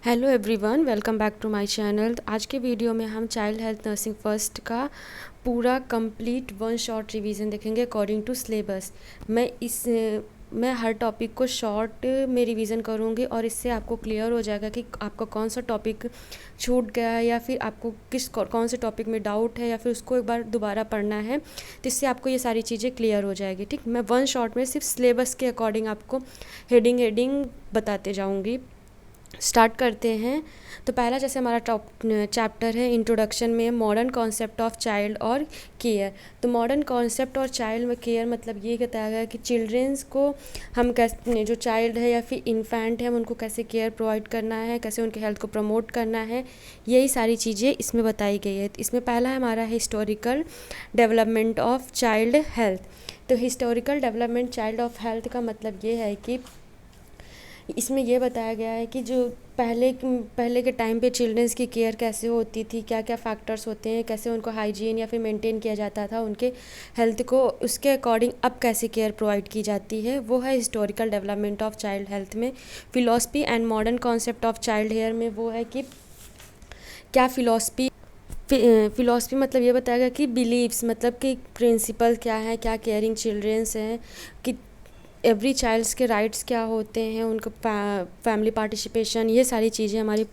Hello everyone, welcome back to my channel. आज के video में हम चाइल्ड हेल्थ नर्सिंग फर्स्ट का पूरा कंप्लीट वन शॉर्ट रिवीजन देखेंगे अकॉर्डिंग टू सिलेबस। मैं हर टॉपिक को शॉर्ट में रिवीजन करूँगी और इससे आपको क्लियर हो जाएगा कि आपका कौन सा टॉपिक छूट गया है या फिर आपको कौन से टॉपिक में डाउट है या फिर उसको एक बार दोबारा पढ़ना है, तो इससे आपको ये सारी चीज़ें क्लियर हो जाएगी। ठीक, मैं वन शॉर्ट में सिर्फ सिलेबस के अकॉर्डिंग आपको हेडिंग बताते जाऊँगी। स्टार्ट करते हैं। तो पहला जैसे हमारा टॉप चैप्टर है इंट्रोडक्शन में मॉडर्न कॉन्सेप्ट ऑफ चाइल्ड और केयर। तो मॉडर्न कॉन्सेप्ट और चाइल्ड में केयर मतलब ये बताया गया कि चिल्ड्रेंस को हम कैसे, जो चाइल्ड है या फिर इन्फेंट है, हम उनको कैसे केयर प्रोवाइड करना है, कैसे उनके हेल्थ को प्रमोट करना है, यही सारी चीज़ें इसमें बताई गई है। इसमें पहला है हमारा historical development of child health. तो historical development child of health का मतलब ये है कि इसमें ये बताया गया है कि जो पहले के टाइम पे चिल्ड्रंस की केयर कैसे होती थी, क्या क्या फैक्टर्स होते हैं, कैसे उनको हाइजीन या फिर मेंटेन किया जाता था, उनके हेल्थ को उसके अकॉर्डिंग अब कैसे केयर प्रोवाइड की जाती है, वो है historical development of child health में। Philosophy and modern concept of child care में वो है कि क्या फ़िलॉसफी मतलब ये बताया गया कि बिलीव्स मतलब कि प्रिंसिपल क्या है, क्या केयरिंग चिल्ड्रंस हैं, कि एवरी चाइल्ड्स के राइट्स क्या होते हैं, उनको फैमिली पार्टिसिपेशन, ये सारी चीज़ें हमारी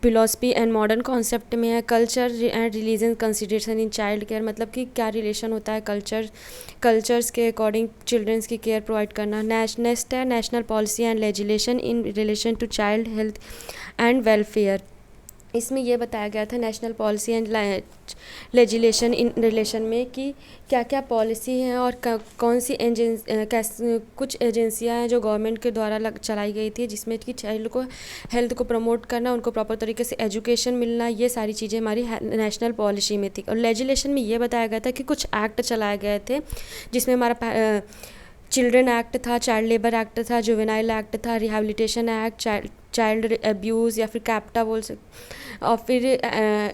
फिलॉसफी एंड मॉडर्न कॉन्सेप्ट में है। Culture and religion consideration in child care मतलब कि क्या रिलेशन होता है कल्चर्स के अकॉर्डिंग चिल्ड्रंस की केयर प्रोवाइड करना। नेक्स्ट है national policy and legislation in relation to child health and welfare. इसमें ये बताया गया था national policy and legislation in relation में कि क्या क्या पॉलिसी हैं और कौन सी कुछ एजेंसियां हैं जो गवर्नमेंट के द्वारा चलाई गई थी, जिसमें कि चाइल्ड को हेल्थ को प्रमोट करना, उनको प्रॉपर तरीके से एजुकेशन मिलना, ये सारी चीज़ें हमारी नेशनल पॉलिसी में थी। और लेजिस्लेशन में ये बताया गया था कि कुछ एक्ट चलाए गए थे, जिसमें हमारा चिल्ड्रन एक्ट था, चाइल्ड लेबर एक्ट था, जुवेनाइल एक्ट था, रिहैबिलिटेशन एक्ट, चाइल्ड अब्यूज़ या फिर कैप्टा बोल सकते, और फिर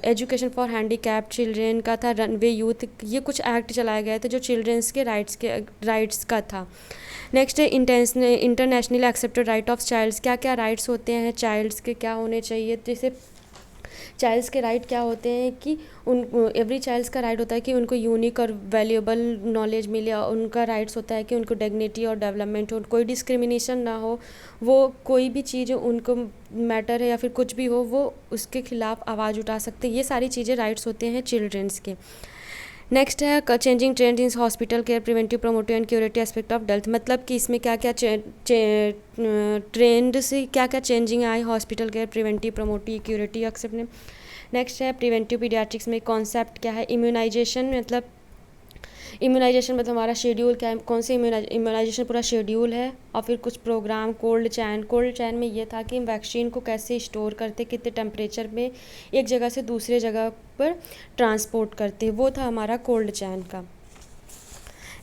एजुकेशन फॉर हैंडीकैप्ड चिल्ड्रेन का था, रनवे यूथ, ये कुछ एक्ट चलाए गए थे जो चिल्ड्रंस के राइट्स का था। नेक्स्ट है internationally accepted right of childs. क्या क्या राइट्स होते हैं चाइल्ड्स के, क्या होने चाहिए। जैसे चाइल्ड्स के राइट क्या होते हैं कि उन एवरी चाइल्ड्स का राइट होता है कि उनको यूनिक और वैल्यूएबल नॉलेज मिले, और उनका राइट्स होता है कि उनको डिग्निटी और डेवलपमेंट हो, कोई डिस्क्रिमिनेशन ना हो, वो कोई भी चीज़ उनको मैटर है या फिर कुछ भी हो, वो उसके खिलाफ आवाज़ उठा सकते हैं। ये सारी चीज़ें राइट्स होते हैं चिल्ड्रंस के। नेक्स्ट है changing trend in hospital care, preventive, promotive and curative aspect of health. मतलब कि इसमें क्या क्या ट्रेंड से क्या क्या चेंजिंग आई hospital care, preventive, promotive, curative except में। नेक्स्ट है प्रिवेंटिव पीडियाट्रिक्स में कॉन्सेप्ट क्या है। इम्यूनाइजेशन मतलब हमारा शेड्यूल क्या है, कौन से इम्यूनाइजेशन पूरा शेड्यूल है, और फिर कुछ प्रोग्राम। कोल्ड चैन में ये था कि वैक्सीन को कैसे स्टोर करते, कितने टेम्परेचर में एक जगह से दूसरे जगह पर ट्रांसपोर्ट करते, वो था हमारा कोल्ड चैन का।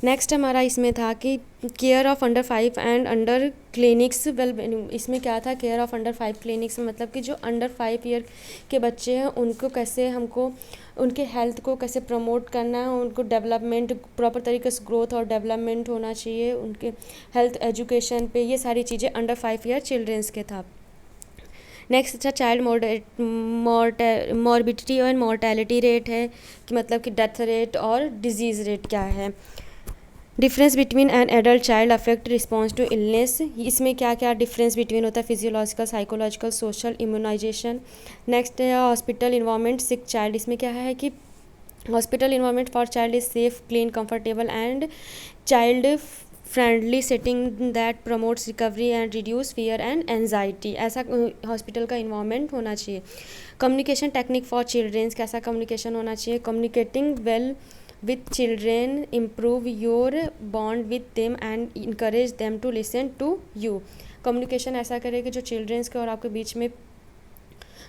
नेक्स्ट हमारा इसमें था कि care of under 5 and under clinics इसमें क्या था, केयर ऑफ अंडर 5 क्लिनिक्स मतलब कि जो अंडर 5 ईयर के बच्चे हैं उनको कैसे हमको उनके हेल्थ को कैसे प्रमोट करना है, उनको डेवलपमेंट प्रॉपर तरीके से ग्रोथ और डेवलपमेंट होना चाहिए, उनके हेल्थ एजुकेशन पे, ये सारी चीज़ें अंडर 5 ईयर चिल्ड्रेंस के था। नेक्स्ट अच्छा चाइल्ड मॉर्बिडिटी और मॉर्टेलिटी रेट है, कि मतलब कि डेथ रेट और डिजीज़ रेट क्या है। Difference between an adult child affect response to illness, इसमें क्या क्या डिफरेंस बिटवीन होता है, physiological, psychological, social, immunisation. Next है हॉस्पिटल इन्वायरमेंट सिक चाइल्ड। इसमें क्या है कि hospital environment for child is safe, clean, comfortable and child friendly setting that promotes recovery and reduce fear and anxiety, ऐसा hospital का environment होना चाहिए। Communication technique for childrens, कैसा कम्युनिकेशन होना चाहिए, communicating well with children improve your bond with them and encourage them to listen to you। Communication ऐसा करे कि जो चिल्ड्रंस के और आपके बीच में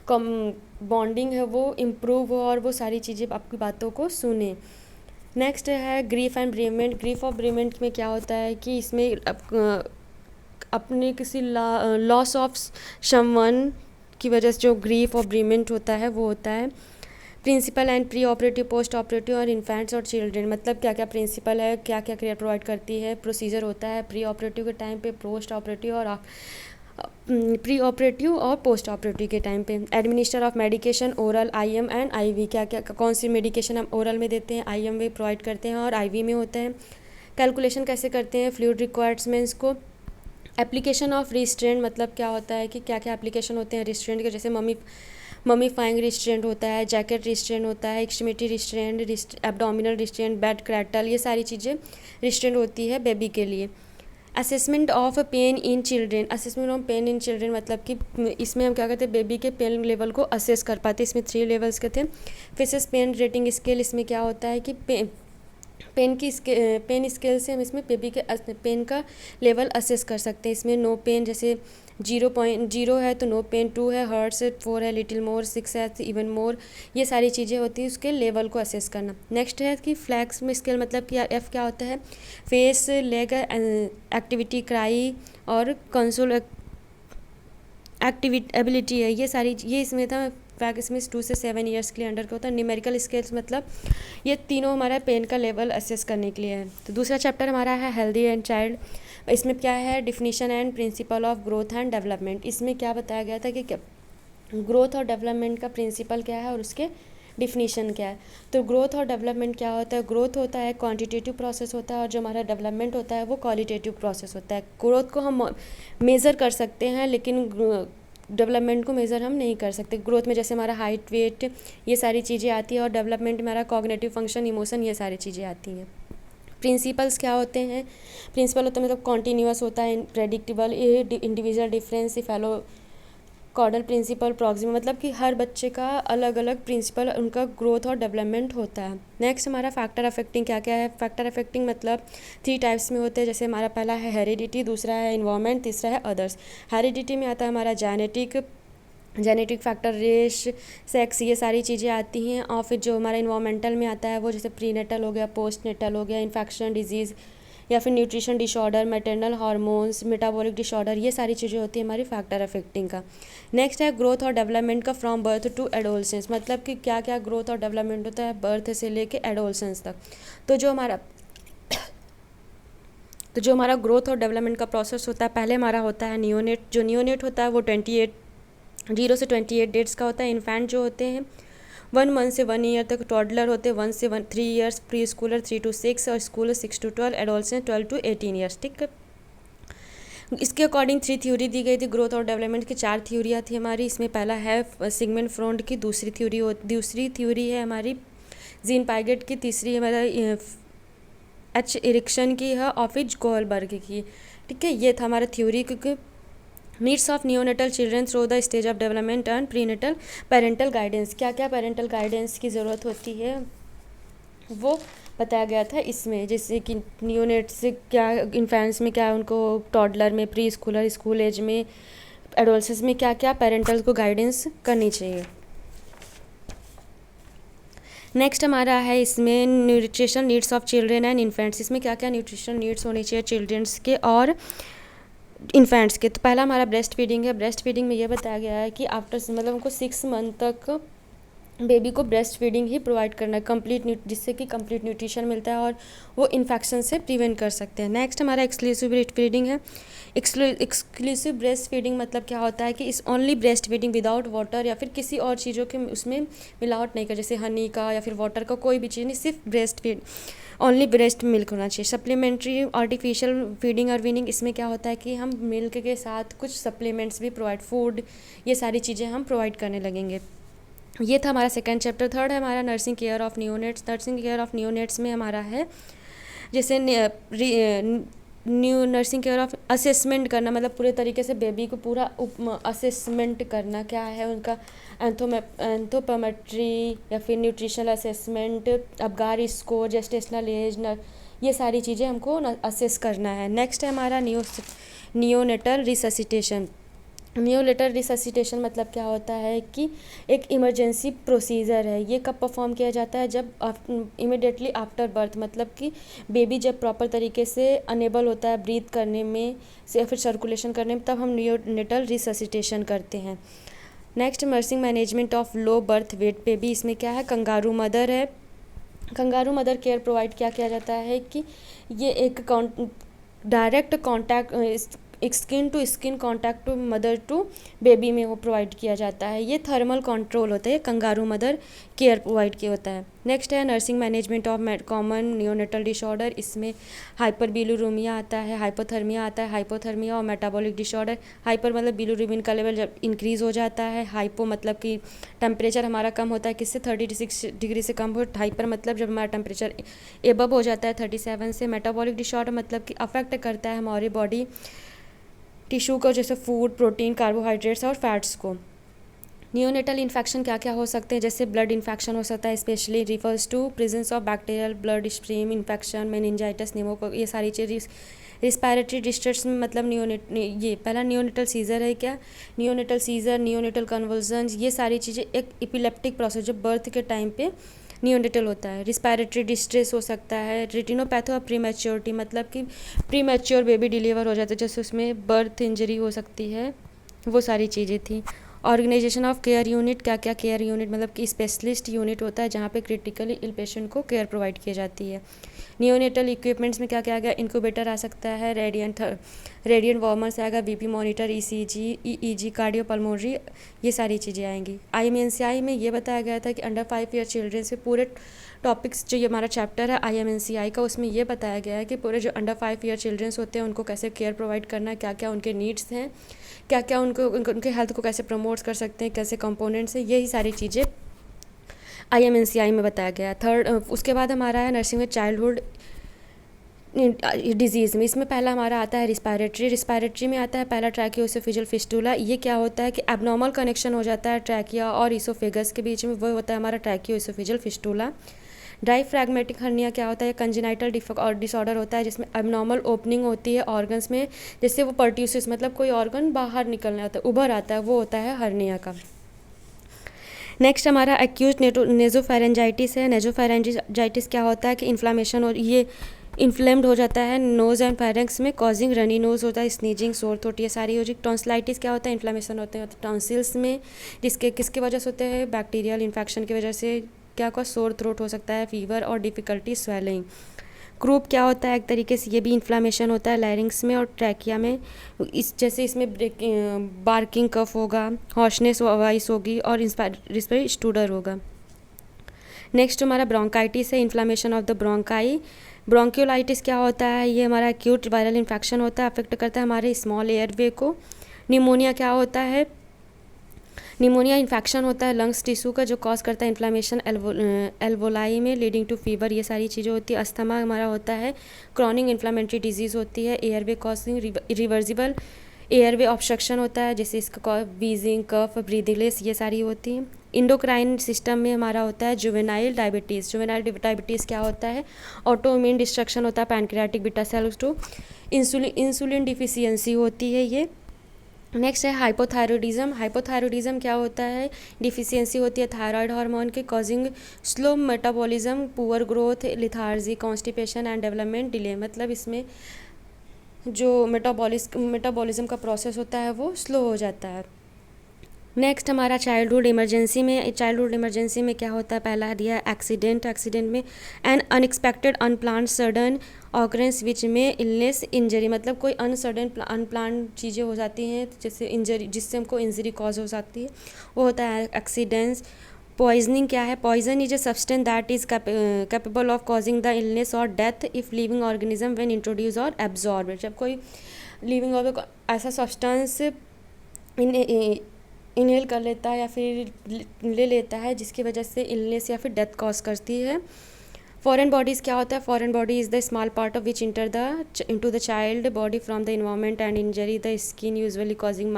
कम बॉन्डिंग है वो इम्प्रूव हो और वो सारी चीज़ें आपकी बातों को सुने। नेक्स्ट है ग्रीफ एंड ब्रेमेंट। ग्रीफ और ब्रेमेंट में क्या होता है कि इसमें अपने किसी लॉस ऑफ समवन की वजह से जो ग्रीफ और ब्रेमेंट होता है वो होता है। Principle and pre operative, post operative और इन्फेंट्स और चिल्ड्रेन, मतलब क्या क्या प्रिंसिपल है, क्या क्या केयर प्रोवाइड करती है, प्रोसीजर होता है प्री ऑपरेटिव के टाइम पे, पोस्ट ऑपरेटिव और प्री ऑपरेटिव और पोस्ट ऑपरेटिव के टाइम पे। Administer of medication oral, IM and IV, क्या क्या कौन सी मेडिकेशन हम ओरल में देते हैं, आईएम में प्रोवाइड करते हैं और आईवी में होता है। कैलकुलेशन कैसे करते हैं फ्लूइड रिक्वायरमेंट्स को। एप्लीकेशन ऑफ रिस्ट्रेंट मतलब क्या होता है कि क्या क्या एप्लीकेशन होते हैं रिस्ट्रेंट के, जैसे ममीफाइंग रिस्ट्रेंट होता है, जैकेट रिस्ट्रेंट होता है, extremity restraint, abdominal restraint, bed cradle, ये सारी चीज़ें रिस्ट्रेंट होती है बेबी के लिए। Assessment of pain in children, assessment of pain in children मतलब कि इसमें हम क्या करते हैं, बेबी के पेन लेवल को असेस कर पाते हैं। इसमें 3 लेवल्स के थे। फिशेस पेन रेटिंग स्केल, इसमें क्या होता है कि पेन स्केल से हम इसमें बेबी के पेन का लेवल असेस कर सकते हैं। इसमें नो पेन, जैसे 0.0 है तो नो पेन, 2 है हर्ट्स, 4 है लिटिल मोर, 6 है इवन मोर, ये सारी चीज़ें होती हैं उसके लेवल को असेस करना। नेक्स्ट है कि फ्लैक्स में स्केल मतलब कि एफ क्या होता है, फेस, लेग, एक्टिविटी, क्राई और कंसोल एक्टिविटी एबिलिटी है, ये इसमें था। फैक्ट इसमें 2 से 7 ईयर्स के लिए अंडर का होता है। न्यूमेरिकल स्केल्स मतलब ये तीनों हमारा पेन का लेवल असेस करने के लिए है। तो दूसरा चैप्टर हमारा है हेल्दी एंड चाइल्ड। इसमें क्या है, definition and principle of growth and development. इसमें क्या बताया गया था कि ग्रोथ और डेवलपमेंट का प्रिंसिपल क्या है और उसके डिफिनीशन क्या है। तो ग्रोथ और डेवलपमेंट क्या होता है, ग्रोथ होता है क्वांटिटेटिव प्रोसेस होता है और जो हमारा डेवलपमेंट होता है वो क्वालिटेटिव प्रोसेस होता है। ग्रोथ को हम मेज़र कर सकते हैं लेकिन डेवलपमेंट को मेज़र हम नहीं कर सकते। ग्रोथ में जैसे हमारा हाइट, वेट, ये सारी चीज़ें आती है और डेवलपमेंट में हमारा कॉग्निटिव फंक्शन, इमोशन, ये सारी चीज़ें आती हैं। प्रिंसिपल्स क्या होते हैं, प्रिंसिपल होता है मतलब कॉन्टीन्यूअस होता है, प्रेडिक्टेबल, इंडिविजुअल डिफरेंस, फैलो कॉर्डल प्रिंसिपल, प्रॉक्सिमल मतलब कि हर बच्चे का अलग अलग प्रिंसिपल उनका ग्रोथ और डेवलपमेंट होता है। नेक्स्ट हमारा फैक्टर अफेक्टिंग क्या क्या है। फैक्टर अफेक्टिंग मतलब 3 टाइप्स में होते हैं, जैसे हमारा पहला है हेरिडिटी, दूसरा है इन्वायरमेंट, तीसरा है अदर्स। हेरिडिटी में आता है हमारा जेनेटिक फैक्टर, रेस, सेक्स, ये सारी चीज़ें आती हैं। और फिर जो हमारा इन्वायरमेंटल में आता है वो जैसे प्रीनेटल हो गया, पोस्ट नेटल हो गया, इन्फेक्शन, डिजीज़ या फिर nutrition disorder, maternal hormones, metabolic disorder, ये सारी चीज़ें होती हैं हमारी फैक्टर अफेक्टिंग का। नेक्स्ट है ग्रोथ और डेवलपमेंट का फ्रॉम बर्थ टू एडोलसेंस, मतलब कि क्या क्या ग्रोथ और डेवलपमेंट होता है बर्थ से लेके एडोलसेंस तक। तो जो हमारा ग्रोथ और डेवलपमेंट का प्रोसेस होता है, पहले हमारा होता है नियोनेट। जो नियोनेट होता है वो 0 से 28 डेट्स का होता है। इन्फेंट जो होते हैं 1 मंथ से 1 ईयर तक, टॉडलर होते हैं 1 से 3 ईयर्स, प्री स्कूलर 3 to 6 और Schuler 6 to 12, adolescent 12 to 18 years. ठीक है, इसके अकॉर्डिंग 3 थ्योरी दी गई थी ग्रोथ और डेवलपमेंट की। 4 थ्योरियाँ थी हमारी। इसमें पहला है सिगमंड फ्रॉइड की, दूसरी थ्योरी है हमारी जीन पाइगेट की, तीसरी हमारा एच एरिक्सन की है और फिर गोलबर्ग की। ठीक है, ये था हमारा थ्योरी। क्योंकि needs of neonatal children through the stage of development and prenatal parental guidance, क्या क्या पेरेंटल गाइडेंस की ज़रूरत होती है वो बताया गया था इसमें। जैसे कि नियोनेट से क्या, इन्फेंट्स में क्या उनको, टॉडलर में, प्री स्कूलर, स्कूल एज में, एडोलसेंस में क्या क्या पेरेंटल को गाइडेंस करनी चाहिए। नेक्स्ट हमारा है इसमें nutrition needs of children and infants. इसमें क्या क्या न्यूट्रिशन नीड्स होनी चाहिए चिल्ड्रंस के और इन्फेंट्स के। तो पहला हमारा ब्रेस्ट फीडिंग है। ब्रेस्ट फीडिंग में ये बताया गया है कि आफ्टर मतलब उनको 6 मंथ तक बेबी को ब्रेस्ट फीडिंग ही प्रोवाइड करना है, जिससे कि कंप्लीट न्यूट्रिशन मिलता है और वो इन्फेक्शन से प्रिवेंट कर सकते हैं। नेक्स्ट हमारा एक्सक्लूसिव ब्रेस्ट फीडिंग है। एक्सक्लूसिव ब्रेस्ट फीडिंग मतलब क्या होता है कि इस only breast feeding without water या फिर किसी और चीज़ों के उसमें मिलावट नहीं कर, जैसे हनी का या फिर वाटर का कोई भी चीज़ नहीं, सिर्फ breast feed, only breast milk होना चाहिए। सप्लीमेंट्री आर्टिफिशियल फीडिंग और वीनिंग, इसमें क्या होता है कि हम मिल्क के साथ कुछ सप्लीमेंट्स भी प्रोवाइड, फूड, ये सारी चीज़ें हम प्रोवाइड करने लगेंगे। ये था हमारा सेकंड चैप्टर। थर्ड है हमारा nursing care of neonates. Nursing care of neonates में हमारा है जैसे new nursing care of assessment करना, मतलब पूरे तरीके से बेबी को पूरा असेसमेंट करना, क्या है उनका एंथोपोमेट्री या फिर nutritional assessment, Apgar score, gestational age, ये सारी चीज़ें हमको असेस करना है। नेक्स्ट है हमारा नियोनेटल रिससिटेशन। नियोनेटल रिससिटेशन मतलब क्या होता है कि एक इमरजेंसी प्रोसीजर है। ये कब परफॉर्म किया जाता है, जब इमिडिएटली आफ्टर बर्थ, मतलब कि बेबी जब प्रॉपर तरीके से अनेबल होता है ब्रीथ करने में या फिर सर्कुलेशन करने में, तब हम नियोनेटल रिससिटेशन करते हैं। Next nursing management of low birth weight baby. इसमें क्या है, कंगारू मदर है। कंगारू मदर केयर प्रोवाइड क्या किया जाता है कि ये एक डायरेक्ट कांटेक्ट एक skin to skin contact to mother to baby में वो प्रोवाइड किया जाता है। ये थर्मल कंट्रोल होता है, कंगारू मदर केयर प्रोवाइड किया होता है। नेक्स्ट है nursing management of common neonatal disorder. इसमें हाइपरबिलुरुमिया आता है, हाइपोथर्मिया आता है, हाइपोथर्मिया और मेटाबॉलिक डिसऑर्डर। हाइपर मतलब बिलुरुबिन का लेवल जब इंक्रीज़ हो जाता है, हाइपो मतलब कि टेम्परेचर हमारा कम होता है, किससे 36 डिग्री से कम हो। हाइपर मतलब जब हमारा टेम्परेचर एबव हो जाता है 37 से। मेटाबॉलिक डिसऑर्डर मतलब कि अफेक्ट करता है हमारी बॉडी टिश्यू को, जैसे फूड, प्रोटीन, कार्बोहाइड्रेट्स और फैट्स को। नियोनेटल इन्फेक्शन क्या क्या हो सकते हैं, जैसे ब्लड इन्फेक्शन हो सकता है, specially refers to presence of bacterial blood stream infection, meningitis, निमोको, ये सारी चीज़। रिस्पायरेटरी डिस्ट्रेस में मतलब ये पहला नियोनेटल सीजर है क्या, नियोनेटल सीजर, नियोनेटल कन्वल्जन्स, ये सारी चीज़ें एक इपिलेप्टिक प्रोसेस जो बर्थ के टाइम पे नियोनेटल होता है। रिस्पायरेटरी डिस्ट्रेस हो सकता है, रेटिनोपैथी और प्रीमैच्योरिटी मतलब कि प्रीमैच्योर बेबी डिलीवर हो जाता है, जैसे उसमें बर्थ इंजरी हो सकती है, वो सारी चीज़ें थी। ऑर्गेनाइजेशन ऑफ केयर यूनिट क्या क्या, केयर यूनिट मतलब कि स्पेशलिस्ट यूनिट होता है जहाँ पे क्रिटिकली इल पेशेंट को केयर प्रोवाइड की जाती है। नियोनेटल इक्विपमेंट्स में क्या क्या आ गया, इंक्यूबेटर आ सकता है, रेडियंट वार्मर्स आएगा, BP monitor, ECG, EEG, cardiopulmonary, ये सारी चीज़ें आएंगी। IMNCI में ये बताया गया था कि अंडर 5 ईयर चिल्ड्रन से पूरे टॉपिक्स जो ये हमारा चैप्टर है IMNCI का, उसमें ये बताया गया है कि पूरे जो अंडर 5 ईयर चिल्ड्रंस होते हैं उनको कैसे केयर प्रोवाइड करना है, क्या क्या उनके नीड्स हैं, क्या क्या उनके हेल्थ को कैसे प्रमोट कर सकते हैं, कैसे कंपोनेंट्स हैं, यही सारी चीज़ें IMNCI में बताया गया है। थर्ड उसके बाद हमारा है नर्सिंग में चाइल्डहुड डिजीज़ में। इसमें पहला हमारा आता है रिस्पायरेटरी में आता है पहला ट्रैकियोइसोफेजियल फिस्टुला। ये क्या होता है कि एबनॉर्मल कनेक्शन हो जाता है ट्रैकिया और इसोफेगस के बीच में, वो होता है हमारा ट्रैकियोइसोफेजियल फिस्टुला। डायफ्रैग्मेटिक हर्निया क्या होता है, कंजेनाइटल डिसऑर्डर होता है जिसमें एबनॉर्मल ओपनिंग होती है ऑर्गन्स में, जिससे वो पर्ट्यूसिस मतलब कोई ऑर्गन बाहर निकलने आता है, उभर आता है, वो होता है हर्निया का। नेक्स्ट हमारा एक्यूट नेजोफेरेंजाइटिस है। नेजोफेरेंजाइटिस क्या होता है कि इन्फ्लामेशन और ये इन्फ्लेम्ड हो जाता है नोज़ एंड फेरेंक्स में, कॉजिंग रनी नोज होता है, स्नीजिंग, सोर थ्रोट, ये सारी हो जाए। टॉन्सिलाइटिस क्या होता है, इन्फ्लामेशन होते हैं टॉन्सिल्स में, जिसके किसकी वजह से होते हैं, बैक्टीरियल इन्फेक्शन की वजह से। क्या का सोर थ्रोट हो सकता है, फीवर और डिफ़िकल्टी स्वेलिंग। क्रूप क्या होता है, एक तरीके से ये भी इन्फ्लामेशन होता है लैरिंग्स में और ट्रैकिया में, जैसे इसमें बार्किंग कफ होगा, हॉर्शनेस वॉइस होगी और रिस्पिरेटरी स्टूडर होगा। नेक्स्ट हमारा ब्रोंकाइटिस है, inflammation of the bronchi. Bronchiolitis क्या होता है, ये हमारा एक्यूट वायरल इन्फेक्शन होता है, अफेक्ट करता है हमारे स्मॉल एयरवे को। निमोनिया क्या होता है, निमोनिया इन्फेक्शन होता है लंग्स टिश्यू का जो कॉज करता है इन्फ्लामेशन एल्वोलाई में लीडिंग टू फीवर, ये सारी चीज़ें होती है। अस्थमा हमारा होता है क्रॉनिक इन्फ्लामेटरी डिजीज़ होती है। Airway causing reversible airway obstruction होता है, जैसे इसका वीजिंग, कफ, ब्रीदिंगलेस, ये सारी होती हैं। इंडोक्राइन सिस्टम में हमारा होता है जुवेनाइल डायबिटीज़। जुवेनाइल डायबिटीज़ क्या होता है, ऑटोइम्यून डिस्ट्रक्शन होता है pancreatic beta cells to, insulin deficiency होती है ये। नेक्स्ट है हाइपोथायरॉयडिज्म। हाइपोथायरॉयडिज्म क्या होता है, डिफिशियंसी होती है थायराइड हार्मोन के, causing slow metabolism, poor growth, lethargy, constipation and development delay, मतलब इसमें जो मेटाबॉलिज्म का प्रोसेस होता है वो स्लो हो जाता है। नेक्स्ट हमारा चाइल्डहुड इमरजेंसी में। चाइल्डहुड इमरजेंसी में क्या होता है, पहला दिया एक्सीडेंट में an unexpected unplanned sudden occurrence which में इलनेस इंजरी, मतलब कोई अनप्लान्ड चीज़ें हो जाती हैं जैसे इंजरी, जिससे हमको इंजरी कॉज हो सकती है, वो होता है एक्सीडेंट्स। पॉइजनिंग क्या है, poison is a substance that is capable of causing the illness or death if living organism when introduce or absorb. जब कोई लिविंग ऑर्गेनिज्म ऐसा सब्सटेंस इनहेल कर लेता है या फिर ले लेता है जिसकी वजह से इलनेस या फिर डेथ कॉज करती है। फॉरेन बॉडीज़ क्या होता है, foreign body is the small part of which into the child body from the environment and injury the skin usually causing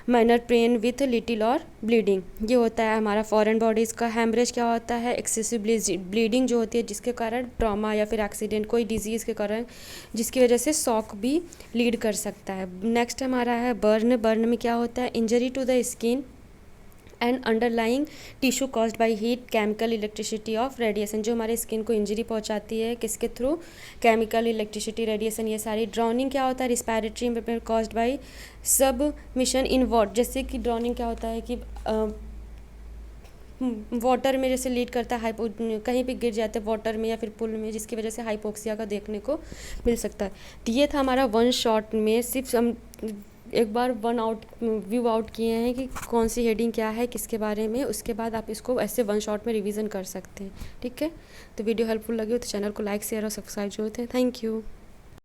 minor pain with little और ब्लीडिंग, ये होता है हमारा फॉरेन बॉडीज़ का। हैमरेज क्या होता है, एक्सेसिव ब्लीडिंग जो होती है जिसके कारण ट्रॉमा या फिर एक्सीडेंट, कोई डिजीज़ के कारण जिसकी वजह से शॉक भी लीड कर सकता है। नेक्स्ट हमारा है बर्न में क्या होता है, injury to the skin and underlying tissue caused by heat, chemical, electricity of radiation, जो हमारे स्किन को इंजरी पहुंचाती है किसके थ्रू, केमिकल, इलेक्ट्रिसिटी, रेडिएशन, ये सारी। ड्राउनिंग क्या होता है, रिस्पायरेटरी में कॉज्ड बाय सब मिशन इन वाटर, जैसे कि ड्राउनिंग क्या होता है कि वाटर में जैसे लीड करता है हाइपो, कहीं भी गिर जाते हैं वाटर में या फिर पुल में, जिसकी वजह से हाइपोक्सिया का देखने को मिल सकता है। तो ये था हमारा वन शॉट में, सिर्फ हम एक बार वन आउट व्यू आउट किए हैं कि कौन सी हेडिंग क्या है किसके बारे में, उसके बाद आप इसको ऐसे वन शॉट में रिवीजन कर सकते हैं। ठीक है, तो वीडियो हेल्पफुल लगी हो तो चैनल को लाइक शेयर और सब्सक्राइब जरूर थे। Thank you.